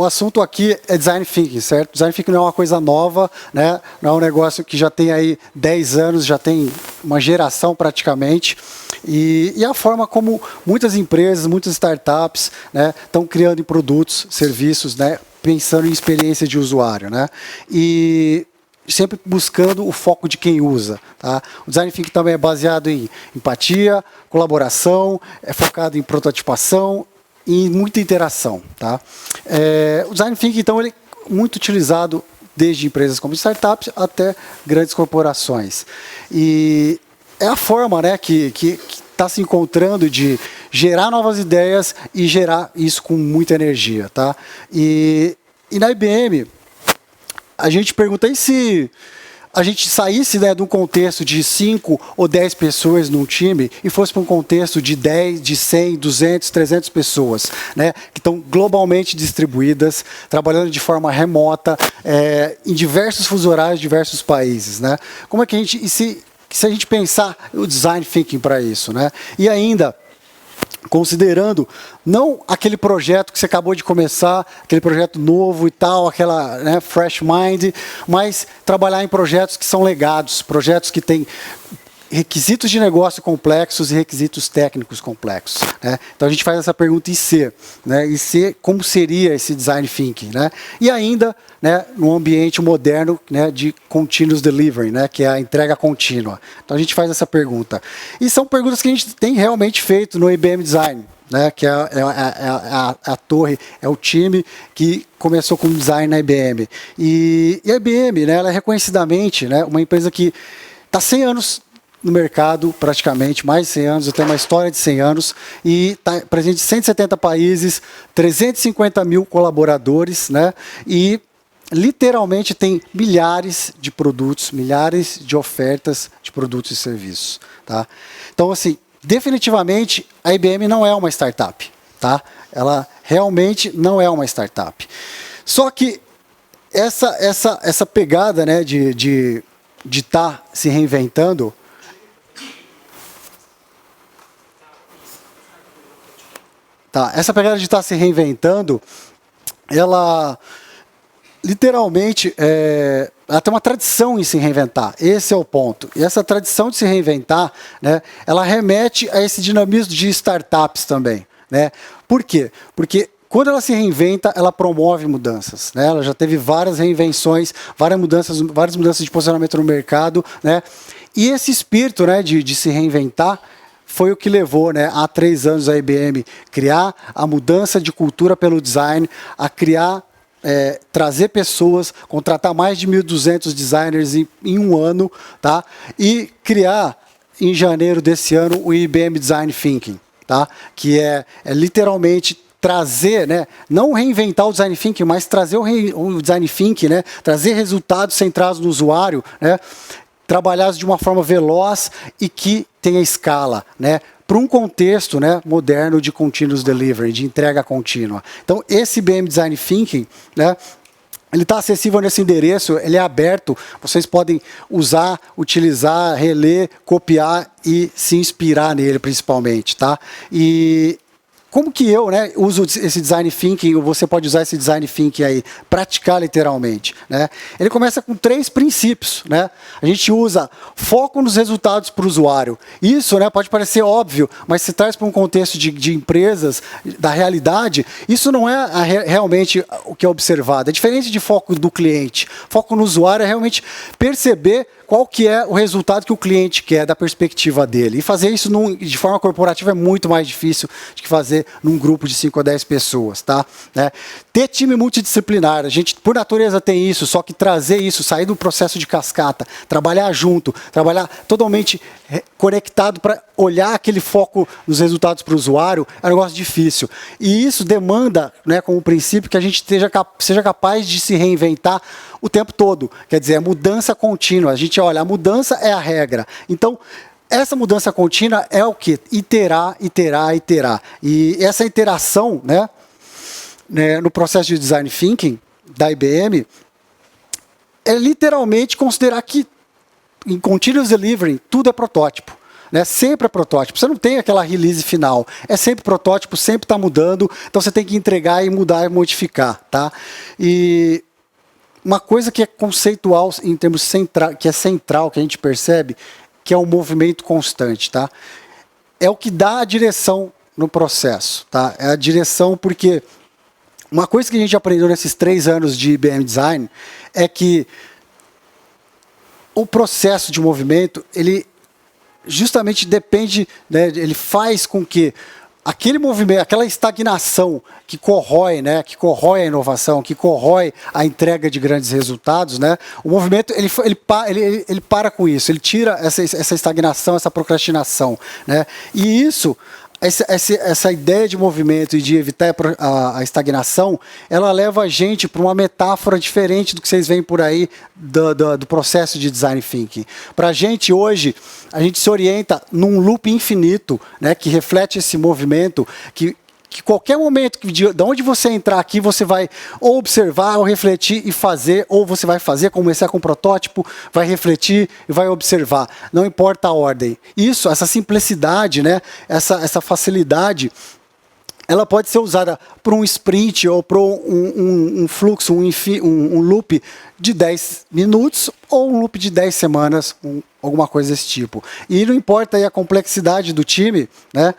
o assunto aqui é Design Thinking, certo? Design Thinking não é uma coisa nova, né? Não é um negócio que já tem aí 10 anos, já tem uma geração praticamente. E a forma como muitas empresas, muitas startups, né, estão criando produtos, serviços, né, pensando em experiência de usuário, né? E sempre buscando o foco de quem usa. Tá? O Design Thinking também é baseado em empatia, colaboração, é focado em prototipação e muita interação. Tá? O Design Thinking, então, ele é muito utilizado desde empresas como startups até grandes corporações. E é a forma, né, que está se encontrando de gerar novas ideias e gerar isso com muita energia. Tá? E na IBM, a gente pergunta, e se a gente saísse, né, de um contexto de 5 ou 10 pessoas num time e fosse para um contexto de 10, de 100, 200, 300 pessoas, né, que estão globalmente distribuídas, trabalhando de forma remota, em diversos fusos horários, diversos países, né? Como é que a gente, se a gente pensar o Design Thinking para isso, né? E ainda, considerando não aquele projeto que você acabou de começar, aquele projeto novo e tal, aquela, né, fresh mind, mas trabalhar em projetos que são legados, projetos que têm requisitos de negócio complexos e requisitos técnicos complexos. Né? Então a gente faz essa pergunta em C, né? E C, como seria esse Design Thinking? Né? E ainda, né, no ambiente moderno, né, de Continuous Delivery, né, que é a entrega contínua. Então a gente faz essa pergunta. E são perguntas que a gente tem realmente feito no IBM Design, né, que é a torre, é o time que começou com design na IBM. E a IBM, né, ela é reconhecidamente, né, uma empresa que está 100 anos no mercado, praticamente, mais de 100 anos, tem uma história de 100 anos, e está presente em 170 países, 350 mil colaboradores, né, e literalmente tem milhares de produtos, milhares de ofertas de produtos e serviços. Tá? Então, assim, definitivamente, a IBM não é uma startup. Tá? Ela realmente não é uma startup. Só que essa pegada, né, de estar se reinventando, tá, essa pegada de estar se reinventando, ela literalmente ela tem uma tradição em se reinventar. Esse é o ponto. E essa tradição de se reinventar, né, ela remete a esse dinamismo de startups também. Né? Por quê? Porque quando ela se reinventa, ela promove mudanças. Né? Ela já teve várias reinvenções, várias mudanças de posicionamento no mercado. Né? E esse espírito, né, de se reinventar foi o que levou, né, há 3 anos a IBM criar a mudança de cultura pelo design, a criar, trazer pessoas, contratar mais de 1.200 designers em um ano, tá? E criar, em janeiro desse ano, o IBM Design Thinking, tá? Que é literalmente trazer, né, não reinventar o Design Thinking, mas trazer o Design Thinking, né, trazer resultados centrados no usuário, né, trabalhados de uma forma veloz e que tenha escala, né, para um contexto, né, moderno de continuous delivery, de entrega contínua. Então, esse IBM Design Thinking, né, ele está acessível nesse endereço, ele é aberto, vocês podem usar, utilizar, reler, copiar e se inspirar nele, principalmente. Tá? E como que eu, né, uso esse Design Thinking, ou você pode usar esse Design Thinking aí, praticar literalmente? Né? Ele começa com 3 princípios. Né? A gente usa foco nos resultados para o usuário. Isso, né, pode parecer óbvio, mas se traz para um contexto de empresas, da realidade, isso não é realmente o que é observado. É diferente de foco do cliente. Foco no usuário é realmente perceber qual que é o resultado que o cliente quer da perspectiva dele. E fazer isso de forma corporativa é muito mais difícil do que fazer num grupo de 5 a 10 pessoas. Tá? Né? Ter time multidisciplinar, a gente por natureza tem isso, só que trazer isso, sair do processo de cascata, trabalhar junto, trabalhar totalmente conectado para olhar aquele foco nos resultados para o usuário, é um negócio difícil. E isso demanda, né, como princípio, que a gente seja capaz de se reinventar o tempo todo. Quer dizer, é mudança contínua. A gente olha, a mudança é a regra. Então, essa mudança contínua é o quê? Iterar, iterar, iterar. E essa iteração, né, no processo de Design Thinking da IBM, é literalmente considerar que em Continuous Delivery tudo é protótipo. né? Sempre é protótipo. Você não tem aquela release final. É sempre protótipo, sempre está mudando. Então você tem que entregar e mudar e modificar, tá? E uma coisa que é conceitual em termos central, que é central, que a gente percebe, que é um movimento constante, tá? É o que dá a direção no processo, tá? É a direção porque uma coisa que a gente aprendeu nesses 3 anos de IBM Design é que o processo de movimento, ele justamente depende, né, ele faz com que aquele movimento, aquela estagnação que corrói, né, que corrói a inovação, que corrói a entrega de grandes resultados, né, o movimento ele para com isso, ele tira essa estagnação, essa procrastinação, né, e isso, essa ideia de movimento e de evitar a estagnação, ela leva a gente para uma metáfora diferente do que vocês veem por aí do processo de design thinking. Para a gente hoje, a gente se orienta num loop infinito, né, que reflete esse movimento, que qualquer momento, de onde você entrar aqui, você vai ou observar, ou refletir e fazer, ou você vai fazer, começar com um protótipo, vai refletir e vai observar. Não importa a ordem. Isso, essa simplicidade, né, essa facilidade, ela pode ser usada para um sprint ou para um fluxo, um loop de 10 minutos ou um loop de 10 semanas, alguma coisa desse tipo. E não importa aí a complexidade do time, né?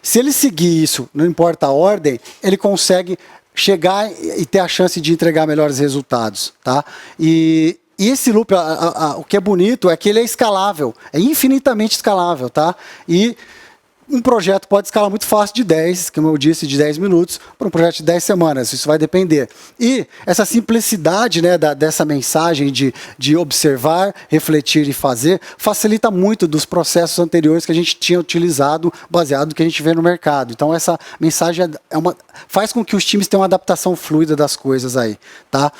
Se ele seguir isso, não importa a ordem, ele consegue chegar e ter a chance de entregar melhores resultados, tá? E esse loop, o que é bonito é que ele é escalável, é infinitamente escalável, tá? E um projeto pode escalar muito fácil de 10, como eu disse, de 10 minutos, para um projeto de 10 semanas, isso vai depender. E essa simplicidade, né, dessa mensagem de observar, refletir e fazer, facilita muito dos processos anteriores que a gente tinha utilizado, baseado no que a gente vê no mercado. Então essa mensagem faz com que os times tenham uma adaptação fluida das coisas aí. Tá?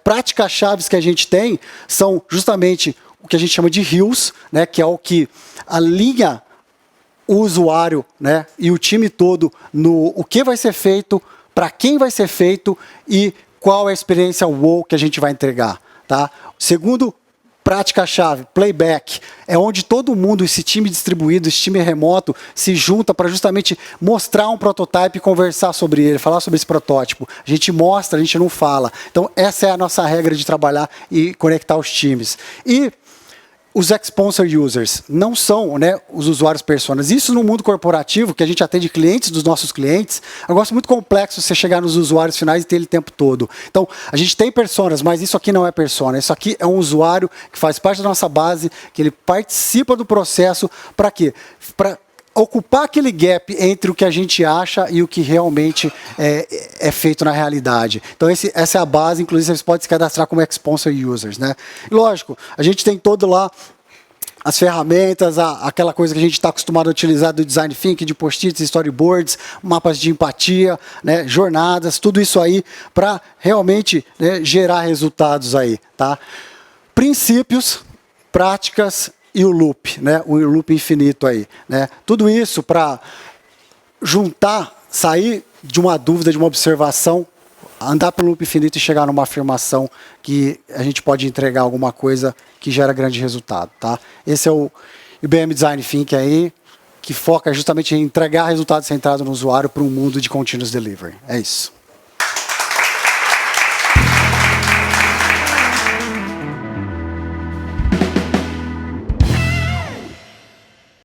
Práticas chaves que a gente tem são justamente o que a gente chama de RIOs, né, que é o que alinha o usuário, né, e o time todo no o que vai ser feito, para quem vai ser feito e qual é a experiência wow que a gente vai entregar. Tá? Segundo prática-chave, playback, é onde todo mundo, esse time distribuído, esse time remoto, se junta para justamente mostrar um protótipo e conversar sobre ele, falar sobre esse protótipo. A gente mostra, a gente não fala. Então, essa é a nossa regra de trabalhar e conectar os times. E os sponsor users não são, né, os usuários personas. Isso no mundo corporativo, que a gente atende clientes dos nossos clientes, é um negócio muito complexo você chegar nos usuários finais e ter ele o tempo todo. Então, a gente tem personas, mas isso aqui não é persona. Isso aqui é um usuário que faz parte da nossa base, que ele participa do processo. Para quê? Para ocupar aquele gap entre o que a gente acha e o que realmente é feito na realidade. Então, essa é a base, inclusive vocês podem se cadastrar como sponsor users, né? E, lógico, a gente tem todo lá as ferramentas, aquela coisa que a gente está acostumado a utilizar do design thinking, de post-its, storyboards, mapas de empatia, né, jornadas, tudo isso aí para realmente, né, gerar resultados aí, tá? Princípios, práticas e o loop, né? O loop infinito aí, né? Tudo isso para juntar, sair de uma dúvida, de uma observação, andar pelo loop infinito e chegar numa afirmação que a gente pode entregar alguma coisa que gera grande resultado, tá? Esse é o IBM Design Thinking aí, que foca justamente em entregar resultados centrados no usuário para um mundo de continuous delivery. É isso.